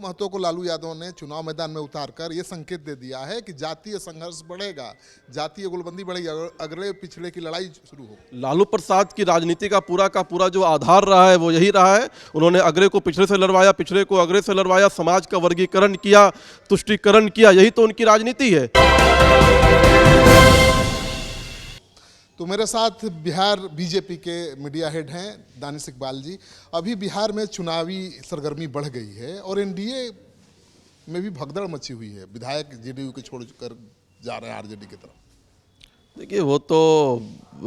महतो को लालू यादव ने चुनाव मैदान में उतारकर ये संकेत दे दिया है कि जातीय संघर्ष बढ़ेगा, जातीय गोलबंदी बढ़ेगी, अगले पिछड़े की लड़ाई शुरू हो। लालू प्रसाद की राजनीति का पूरा जो आधार रहा है वो यही रहा है। उन्होंने अगले को पिछड़े से लड़वाया, पिछड़े को अगले से लड़वाया, समाज का वर्गीकरण किया, तुष्टीकरण किया, यही तो उनकी राजनीति है। तो मेरे साथ बिहार बीजेपी के मीडिया हेड हैं दानिश इकबाल जी। अभी बिहार में चुनावी सरगर्मी बढ़ गई है और एनडीए में भी भगदड़ मची हुई है। विधायक जेडीयू के छोड़कर जा रहे हैं आरजेडी की तरफ। देखिए, वो तो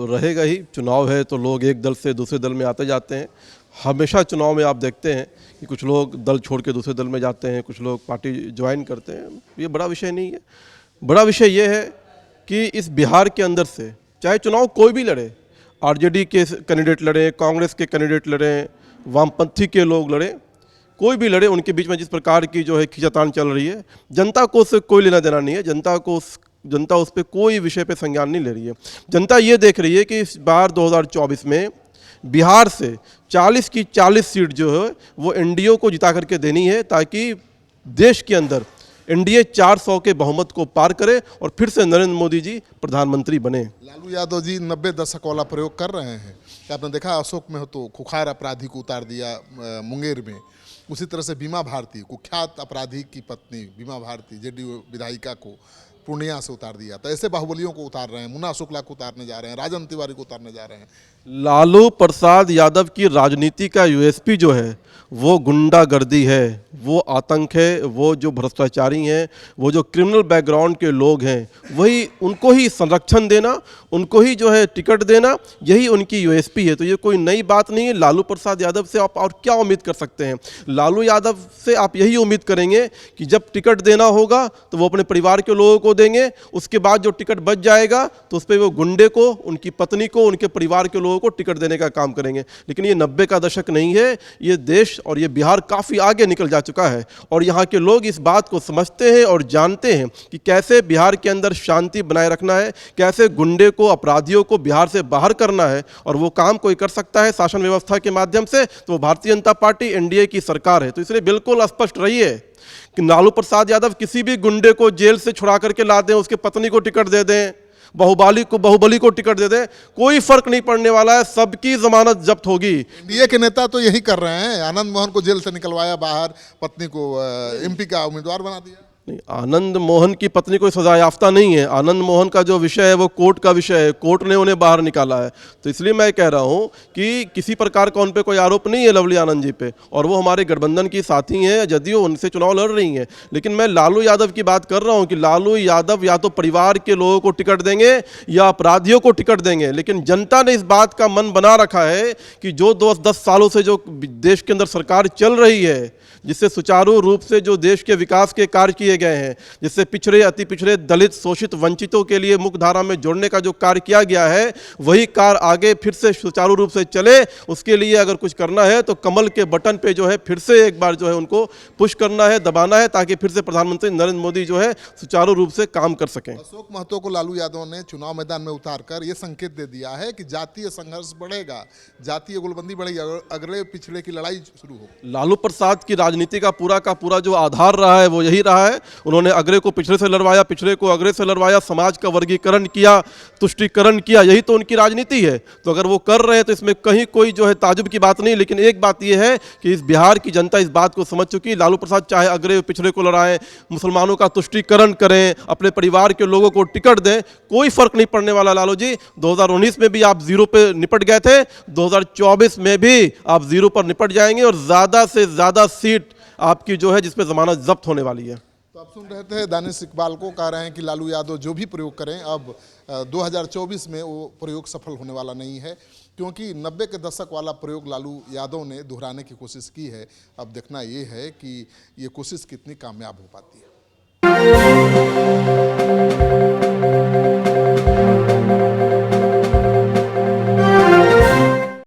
रहेगा ही। चुनाव है तो लोग एक दल से दूसरे दल में आते जाते हैं। हमेशा चुनाव में आप देखते हैं कि कुछ लोग दल छोड़ के दूसरे दल में जाते हैं, कुछ लोग पार्टी ज्वाइन करते हैं। ये बड़ा विषय नहीं है। बड़ा विषय ये है कि इस बिहार के अंदर से चाहे चुनाव कोई भी लड़े, आरजेडी के कैंडिडेट लड़े, कांग्रेस के कैंडिडेट लड़े, वामपंथी के लोग लड़े, कोई भी लड़े, उनके बीच में जिस प्रकार की जो है खींचातान चल रही है, जनता को उससे कोई लेना देना नहीं है। जनता उस पर कोई विषय पे संज्ञान नहीं ले रही है। जनता ये देख रही है कि इस बार 2024 में बिहार से 40 की 40 सीट जो है वो एनडीए को जिता करके देनी है, ताकि देश के अंदर एनडीए 400 के बहुमत को पार करे और फिर से नरेंद्र मोदी जी प्रधानमंत्री बने। लालू यादव जी 90 दशक वाला प्रयोग कर रहे हैं। आपने देखा अशोक महतो खुखार अपराधी को उतार दिया मुंगेर में। उसी तरह से बीमा भारती, कुख्यात अपराधी की पत्नी बीमा भारती, जेडीयू विधायिका को पूर्णिया से उतार दिया। तो ऐसे बाहुबलियों को उतार रहे हैं। मुन्ना शुक्ला को उतारने जा रहे हैं, राजन तिवारी को उतारने जा रहे हैं। लालू प्रसाद यादव की राजनीति का यूएसपी जो है वो गुंडागर्दी है, वो आतंक है, वो जो भ्रष्टाचारी हैं, वो जो क्रिमिनल बैकग्राउंड के लोग हैं, वही उनको ही संरक्षण देना, उनको ही जो है टिकट देना, यही उनकी यूएसपी है। तो ये कोई नई बात नहीं है। लालू प्रसाद यादव से आप और क्या उम्मीद कर सकते हैं? लालू यादव से आप यही उम्मीद करेंगे कि जब टिकट देना होगा तो वो अपने परिवार के लोगों को देंगे, उसके बाद जो टिकट बच जाएगा तो उस पर वो गुंडे को, उनकी पत्नी को, उनके परिवार के लोगों को टिकट देने का काम करेंगे। लेकिन ये 90 का दशक नहीं है। ये देश और ये बिहार काफ़ी आगे निकल जा चुका है और यहाँ के लोग इस बात को समझते हैं और जानते हैं कि कैसे बिहार के अंदर शांति बनाए रखना है, कैसे गुंडे को, अपराधियों को बिहार से बाहर करना है। और वो काम कोई कर सकता है शासन व्यवस्था के माध्यम से, तो वो भारतीय जनता पार्टी एनडीए की सरकार है। तो इसलिए बिल्कुल स्पष्ट रहिए कि लालू प्रसाद यादव किसी भी गुंडे को जेल से छुड़ा करके ला दें, उसके पत्नी को टिकट दे दें, बाहुबली को टिकट दे दे, कोई फर्क नहीं पड़ने वाला है। सबकी जमानत जब्त होगी। एनडीए के नेता तो यही कर रहे हैं। आनंद मोहन को जेल से निकलवाया बाहर, पत्नी को एमपी का उम्मीदवार बना दिया। नहीं, आनंद मोहन की पत्नी कोई सजा याफ्ता नहीं है। आनंद मोहन का जो विषय है वो कोर्ट का विषय है, कोर्ट ने उन्हें बाहर निकाला है। तो इसलिए मैं कह रहा हूं कि किसी प्रकार का उन पे कोई आरोप नहीं है लवली आनंद जी पे, और वो हमारे गठबंधन की साथी हैं, जदयू उनसे चुनाव लड़ रही हैं। लेकिन मैं लालू यादव की बात कर रहा हूँ कि लालू यादव या तो परिवार के लोगों को टिकट देंगे या अपराधियों को टिकट देंगे। लेकिन जनता ने इस बात का मन बना रखा है कि जो 10 सालों से जो देश के अंदर सरकार चल रही है, जिससे सुचारू रूप से जो देश के विकास के कार्य किए गए हैं, जिससे पिछड़े, अति पिछड़े, दलित, शोषित, वंचितों के लिए मुख्य धारा में जोड़ने का जो कार्य किया गया है, वही कार्य आगे फिर से सुचारू रूप से चले। उसके लिए अगर कुछ करना है तो कमल के बटन पे जो है फिर से एक बार जो है उनको पुश करना है, दबाना है, ताकि फिर से प्रधानमंत्री नरेंद्र मोदी जो है सुचारू रूप से काम कर सकें। अशोक महतो को लालू यादव ने चुनाव मैदान में उतारकर ये संकेत दे दिया है कि जातीय संघर्ष बढ़ेगा, जातीय गोलबंदी बढ़ेगी, अगले पिछड़े की लड़ाई शुरू हो। लालू प्रसाद की राजनीति का पूरा जो आधार रहा है वो यही रहा है। उन्होंने अगले को पिछड़े से लड़वाया, पिछड़े को अगले से लड़वाया, समाज का वर्गीकरण किया, तुष्टीकरण किया, यही तो उनकी राजनीति है। तो अगर वो कर रहे हैं तो इसमें कहीं कोई जो है ताजुब की बात नहीं। लेकिन एक बात यह है कि इस बिहार की जनता इस बात को समझ चुकी है। लालू प्रसाद चाहे अगले पिछड़े को लड़ाएं, मुसलमानों का तुष्टीकरण करें, अपने परिवार के लोगों को टिकट दें, कोई फर्क नहीं पड़ने वाला। लालू जी 2019 में भी आप जीरो पे निपट गए थे, 2024 में भी आप जीरो पर निपट जाएंगे और ज़्यादा से ज़्यादा सीट आपकी जो है जिसमें जमानत जब्त होने वाली है। तो आप सुन रहे थे दानिश इकबाल को, कह रहे हैं कि लालू यादव जो भी प्रयोग करें अब 2024 में वो प्रयोग सफल होने वाला नहीं है, क्योंकि 90 के दशक वाला प्रयोग लालू यादव ने दोहराने की कोशिश की है। अब देखना ये है कि ये कोशिश कितनी कामयाब हो पाती है।